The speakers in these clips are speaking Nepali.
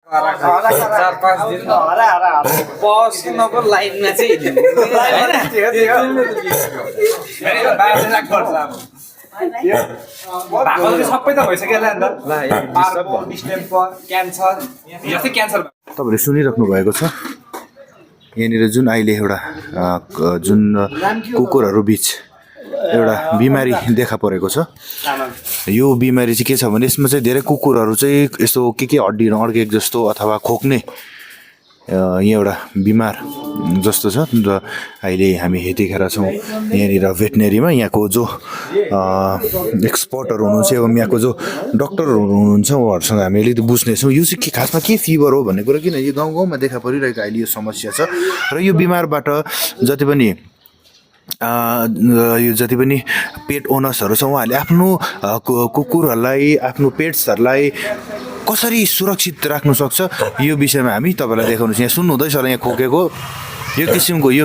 4-5 दिन बस्नुको लाइनमा चाहिँ सबै त भइसक्यो तपाईँले सुनिराख्नु भएको छ यहाँनिर जुन अहिले एउटा जुन कुकुरहरू बिच एउटा बिमारी देखा परेको छ। यो बिमारी चाहिँ के छ भने यसमा चाहिँ धेरै कुकुरहरू चाहिँ यस्तो के हड्डीहरू अड्केको जस्तो अथवा खोक्ने यहाँ एउटा बिमार जस्तो छ र अहिले हामी यतिखेर छौँ यहाँनिर भेटनेरीमा। यहाँको जो एक्सपर्टहरू हुनुहुन्छ एवं यहाँको जो डक्टरहरू हुनुहुन्छ उहाँहरूसँग हामी अलिकति बुझ्नेछौँ यो चाहिँ के खासमा के फिभर हो भन्ने कुरा। किन यो गाउँ गाउँमा देखा परिरहेको अहिले यो समस्या छ र यो बिमारबाट जति पनि पेट ओनर्सहरू छ उहाँहरूले आफ्नो कुकुरहरूलाई आफ्नो पेट्सहरूलाई कसरी सुरक्षित राख्नु सक्छ यो विषयमा हामी तपाईँलाई देखाउनु छ। यहाँ सुन्नुहुँदैछ होला यहाँ खोकेको यो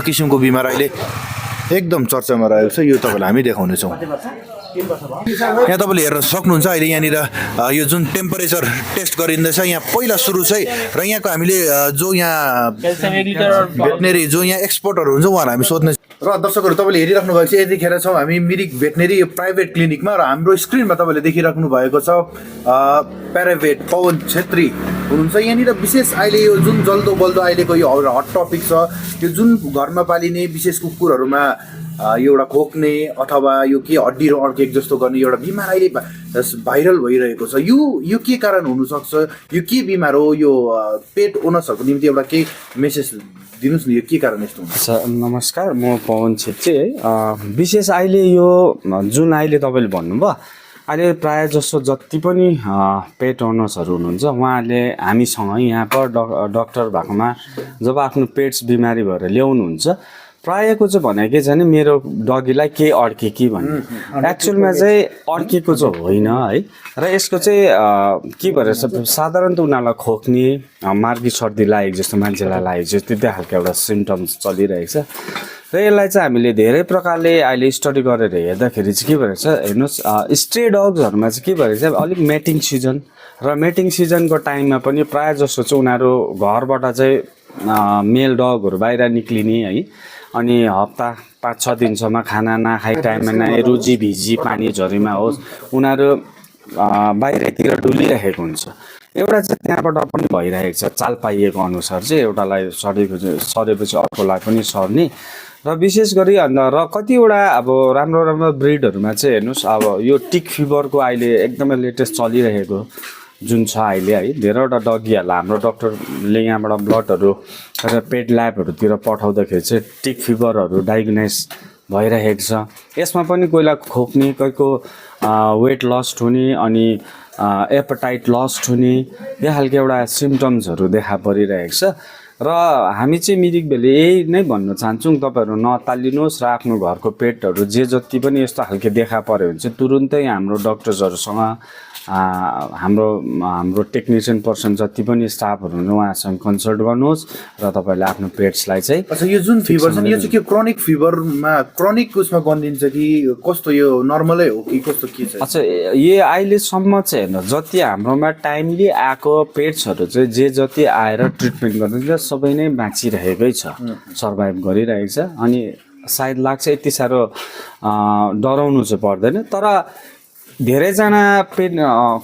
किसिमको बिमार अहिले एकदम चर्चामा रहेको छ। यो तपाईँलाई हामी देखाउनेछौँ। यहाँ तपाईँले हेर्न सक्नुहुन्छ अहिले यहाँनिर यो जुन टेम्परेचर टेस्ट गरिँदैछ यहाँ पहिला सुरु चाहिँ र यहाँको हामीले जो यहाँ भेटनेरी जो यहाँ एक्सपर्टहरू हुन्छ उहाँहरू हामी सोध्ने र दर्शकहरू तपाईँले हेरिराख्नु भएको छ यतिखेर छौँ हामी मिरिक भेटनेरी प्राइभेट क्लिनिकमा र हाम्रो स्क्रिनमा तपाईँले देखिराख्नु भएको छ प्याराभेट पवन छेत्री हुनुहुन्छ। यहाँनिर विशेष अहिले यो जुन जल्दो बल्दो अहिलेको यो हट टपिक छ यो जुन घरमा पालिने विशेष कुकुरहरूमा यो एउटा खोक्ने अथवा यो के हड्डीहरू अड्केको जस्तो गर्ने एउटा बिमार अहिले भाइरल भइरहेको छ। यो के कारण हुनसक्छ यो के बिमार हो यो पेट ओनर्सहरूको निम्ति एउटा के मेसेज दिनुहोस् न यो के कारण यस्तो हुन्छ। नमस्कार म पवन छेत्री है। विशेष अहिले यो जुन अहिले तपाईँले भन्नुभयो अहिले प्रायः जसो जति पनि पेट ओनर्सहरू हुनुहुन्छ उहाँहरूले हामीसँग यहाँ पर डक्टर भएकोमा जब आफ्नो पेट्स बिमारी भएर ल्याउनुहुन्छ प्रायःको चाहिँ भनेकै छ नि मेरो डगीलाई के अड्के कि भन्ने। एक्चुअलमा चाहिँ अड्केको चाहिँ होइन है र यसको चाहिँ के भएर साधारणतः उनीहरूलाई खोक्ने मार्गी सर्दी लागेको जस्तो मान्छेलाई लागेको जस्तो त्यो खालको एउटा सिम्टम्स चलिरहेको छ र यसलाई चाहिँ हामीले धेरै प्रकारले अहिले स्टडी गरेर हेर्दाखेरि चाहिँ के भएर हेर्नुहोस् स्ट्रे डग्सहरूमा चाहिँ के भएर अलिक मेटिङ सिजन र मेटिङ सिजनको टाइममा पनि प्रायः जस्तो चाहिँ उनीहरू घरबाट चाहिँ मेल डगहरू बाहिर निक्लिने है अनि हप्ता 5-6 दिनसम्म खाना नखाइ टाइममा नआए रुजी भिजी पानी झरीमा होस् उनीहरू बाहिरतिर डुलिरहेको हुन्छ। एउटा चाहिँ त्यहाँबाट पनि भइरहेको छ चाल पाइएको अनुसार चाहिँ एउटालाई सरेपछि अर्कोलाई पनि सर्ने र विशेष गरी र कतिवटा अब राम्रो ब्रिडहरूमा चाहिँ हेर्नुहोस् अब यो टिक फिभरको अहिले एकदमै लेटेस्ट चलिरहेको जुन छ अहिले है धेरैवटा डगीहरूलाई हाम्रो डक्टरले यहाँबाट ब्लडहरू र पेट ल्याबहरूतिर पठाउँदाखेरि चाहिँ टिक फिभरहरू डायग्नाइज भइरहेको छ। यसमा पनि कोहीलाई खोक्ने कोहीको वेट लस्ट हुने अनि एपेटाइट लस्ट हुने यो खालको एउटा सिम्टम्सहरू देखा परिरहेको छ र हामी चाहिँ मिरिक भेली यही नै भन्न चाहन्छौँ तपाईँहरू नतालिनुहोस् र आफ्नो घरको पेटहरू जे जति पनि यस्तो खालको देखा पर्यो भने चाहिँ तुरुन्तै हाम्रो डक्टर्सहरूसँग हाम्रो टेक्निसियन पर्सन जति पनि स्टाफहरू हुनु उहाँसँग कन्सल्ट गर्नुहोस् र तपाईँले आफ्नो पेट्सलाई चाहिँ अच्छा यो जुन फिभर छ यो चाहिँ के क्रोनिक फिभरमा क्रोनिक उसमा गनिन्छ कि कस्तो यो नर्मलै हो कि कस्तो के छ। अच्छा यो अहिलेसम्म चाहिँ हेर्नु जति हाम्रोमा टाइमली आएको पेट्सहरू चाहिँ जे जति आएर ट्रिटमेन्ट गर्नुहुन्छ सबै नै बाँचिरहेकै छ सर्भाइभ गरिरहेको छ अनि सायद लाग्छ यति साह्रो डराउनु चाहिँ पर्दैन। तर धेरैजना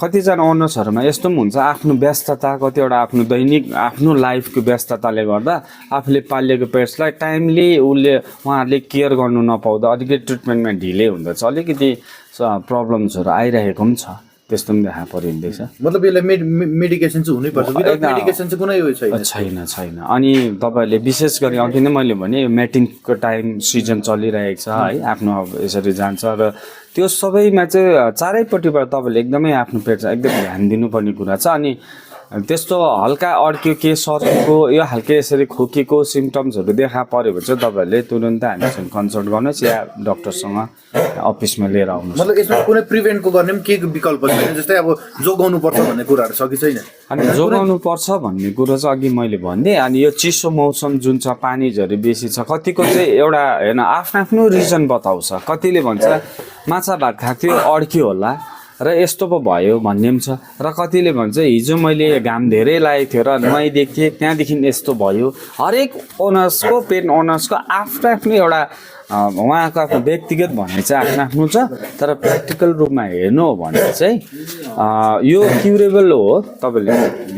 कतिजना ओनर्सहरूमा यस्तो पनि हुन्छ आफ्नो व्यस्तता कतिवटा आफ्नो दैनिक आफ्नो लाइफको व्यस्तताले गर्दा आफूले पालिएको पेट्सलाई टाइमली उहाँहरूले केयर गर्नु नपाउँदा अलिकति ट्रिटमेन्टमा ढिले हुँदछ अलिकति प्रब्लम्सहरू आइरहेको पनि छ त्यस्तो पनि देखा परिँदैछ। मतलब यसलाई मेडिकेसन चाहिँ हुनै पर्छ मेडिकेसन चाहिँ कुनै उयो छैन अनि तपाईँहरूले विशेष गरी अघि नै मैले भने मेटिङको टाइम सिजन चलिरहेको छ है आफ्नो यसरी जान्छ र त्यो सबैमा चाहिँ चारैपट्टिबाट तपाईँले एकदमै आफ्नो पेट्समा एकदम ध्यान दिनुपर्ने कुरा छ। अनि त्यस्तो हल्का अड्क्यो के सरेको यो खालको यसरी खोकेको सिम्टम्सहरू देखा पऱ्यो भने चाहिँ तपाईँहरूले तुरन्तै हामीसँग कन्सल्ट गर्नुहोस् या डक्टरसँग अफिसमा लिएर आउनुहोस्। मतलब यसमा कुनै प्रिभेन्टको गर्ने पनि के विकल्प छैन जस्तै अब जोगाउनुपर्छ भन्ने कुराहरू छ कि छैन। अनि जोगाउनुपर्छ भन्ने कुरो चाहिँ अघि मैले भनिदिएँ। अनि यो चिसो मौसम जुन छ पानी झरी बेसी छ कतिको चाहिँ एउटा होइन आफ्नो रिजन बताउँछ। कतिले भन्छ माछा भात खाएको थियो अड्क्यो होला र यस्तो पो भयो भन्ने पनि छ र कतिले भन्छ हिजो मैले घाम धेरै लागेको थियो र नुहाइदिएको थिएँ त्यहाँदेखि यस्तो भयो। हरेक ओनर्सको पेट ओनर्सको आफ्नो आफ्नो एउटा उहाँको आफ्नो व्यक्तिगत भन्ने चाहिँ आफ्नो आफ्नो छ। तर प्र्याक्टिकल रूपमा हेर्नु हो भने चाहिँ यो क्युरेबल हो। तपाईँले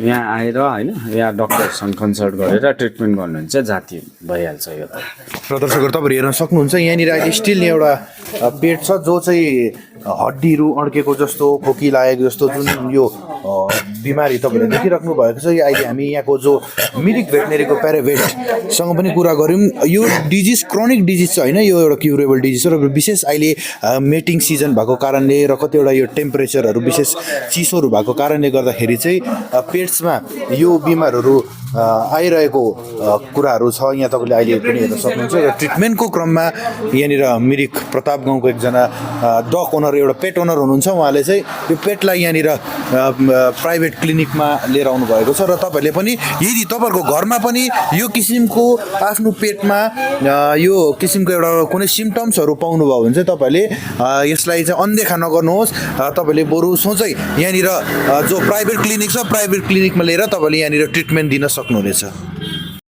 यहाँ आएर होइन यहाँ डक्टरसँग कन्सल्ट गरेर ट्रिटमेन्ट गर्नुहुन्छ जाति भइहाल्छ यो त। र दर्शकहरू तपाईँहरू हेर्न सक्नुहुन्छ यहाँनिर अहिले स्टिल एउटा पेट छ जो चाहिँ हड्डीहरू अड्केको जस्तो खोकी लागेको जस्तो जुन यो बिमारी तपाईँले देखिराख्नु भएको छ। यो अहिले हामी यहाँको जो मिरिक भेटनेरीको प्याराभेटसँग पनि कुरा गऱ्यौँ। यो डिजिज क्रोनिक डिजिज छ होइन, यो एउटा क्युरेबल डिजिज हो र विशेष अहिले मेटिङ सिजन भएको कारणले र कतिवटा यो टेम्परेचरहरू विशेष चिसोहरू भएको कारणले गर्दाखेरि चाहिँ पेट्समा यो बिमारहरू आइरहेको कुराहरू छ। यहाँ तपाईँले अहिले पनि हेर्न सक्नुहुन्छ र ट्रिटमेन्टको क्रममा यहाँनिर मिरिक प्रताप गाउँको एकजना डग ओनर एउटा पेट ओनर हुनुहुन्छ। उहाँले चाहिँ यो पेटलाई यहाँनिर प्राइभेट क्लिनिकमा लिएर आउनु भएको छ र तपाईँहरूले पनि यदि तपाईँहरूको घरमा पनि यो किसिमको आफ्नो पेटमा यो किसिमको एउटा कुनै सिम्टम्सहरू पाउनुभयो भने चाहिँ तपाईँहरूले यसलाई चाहिँ अनदेखा नगर्नुहोस्। तपाईँले बरु सोचै यहाँनिर जो प्राइभेट क्लिनिक छ प्राइभेट क्लिनिकमा लिएर तपाईँले यहाँनिर ट्रिटमेन्ट दिन सक्नुहुनेछ।